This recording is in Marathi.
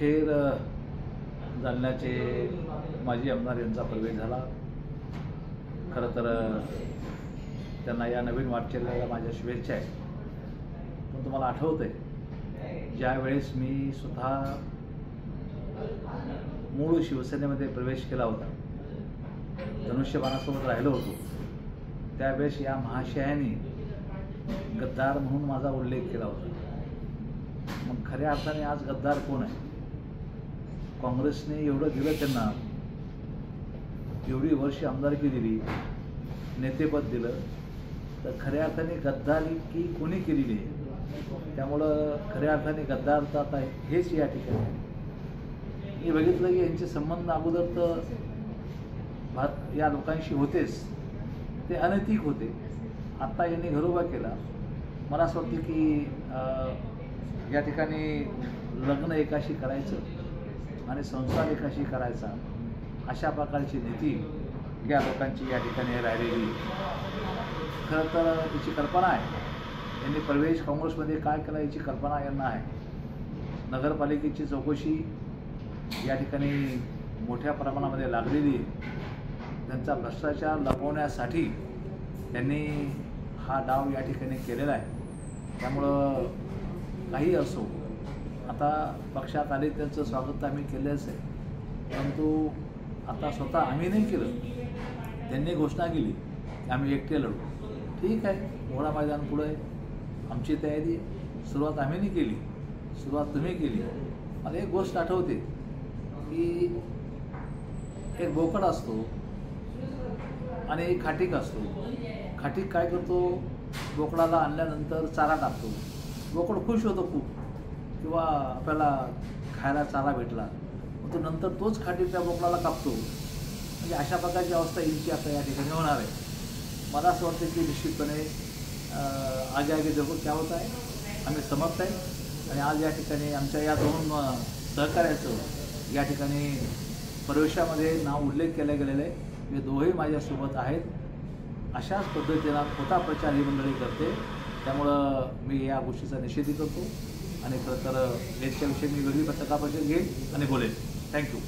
अखेर जालन्याचे माजी आमदार यांचा प्रवेश झाला। खरं तर त्यांना या नवीन वाटचालीला माझ्या शुभेच्छा आहेत। पण तुम्हाला आठवतंय ज्यावेळेस मी स्वतः मूळ शिवसेनेमध्ये प्रवेश केला होता, धनुष्यबाणासोबत राहिलो होतो, त्यावेळेस या महाशयांनी गद्दार म्हणून माझा उल्लेख केला होता। मग खऱ्या अर्थाने आज गद्दार कोण आहे? काँग्रेसने एवढं दिलं त्यांना, एवढी वर्ष आमदारकी दिली, नेतेपद दिलं, तर खऱ्या अर्थाने गद्दारी की कोणी केलेली आहे? त्यामुळं खऱ्या अर्थाने गद्दार तर आता हेच या ठिकाणी मी बघितलं की यांचे संबंध अगोदर तर या लोकांशी होतेच, ते अनैतिक होते। आत्ता यांनी घरोबा केला। मला असं वाटतं की या ठिकाणी लग्न एकाशी करायचं आणि संसार एकाशी करायचा, अशा प्रकारची नीती या लोकांची या ठिकाणी राहिलेली। खरं तर याची कल्पना आहे, यांनी प्रवेश काँग्रेसमध्ये काय केला याची कल्पना यांना आहे। नगरपालिकेची चौकशी या ठिकाणी मोठ्या प्रमाणामध्ये लागलेली आहे। त्यांचा भ्रष्टाचार लपवण्यासाठी त्यांनी हा डाव या ठिकाणी केलेला आहे। त्यामुळं काही असो, आता पक्षात आले त्यांचं स्वागत तर आम्ही केलंच आहे, परंतु आता स्वतः आम्ही नाही केलं। त्यांनी घोषणा केली की आम्ही एकटे लढू। ठीक आहे, मोहळा मैदान पुढं आहे, आमची तयारी आहे। सुरुवात आम्ही नाही केली, सुरुवात तुम्ही केली। मला एक गोष्ट आठवते की एक बोकड असतो आणि एक खाटीक असतो। खाटीक काय करतो? बोकडाला आणल्यानंतर चारा टाकतो। बोकड खुश होतो खूप, किंवा आपल्याला खायला चारा भेटला, तो नंतर तोच खाटीक त्या बोकडाला कापतो। म्हणजे अशा प्रकारची अवस्था यांची आता या ठिकाणी होणार आहे। मला असं वाटतं की निश्चितपणे आगे आगे जगू क्या होत आहे, आम्ही समर्थ आहे। आणि आज या ठिकाणी आमच्या या दोन सहकार्याचं या ठिकाणी प्रवेशामध्ये नाव उल्लेख केला गेलेलं आहे। हे दोघेही माझ्यासोबत आहेत। अशाच पद्धतीनं खोटा प्रचार ही मंडळी करते, त्यामुळं मी या गोष्टीचा निषेध करतो। आणि खरं तर याच्याविषयी मी वेगळी पत्रकार परिषद घेईन आणि बोलेन। थँक्यू।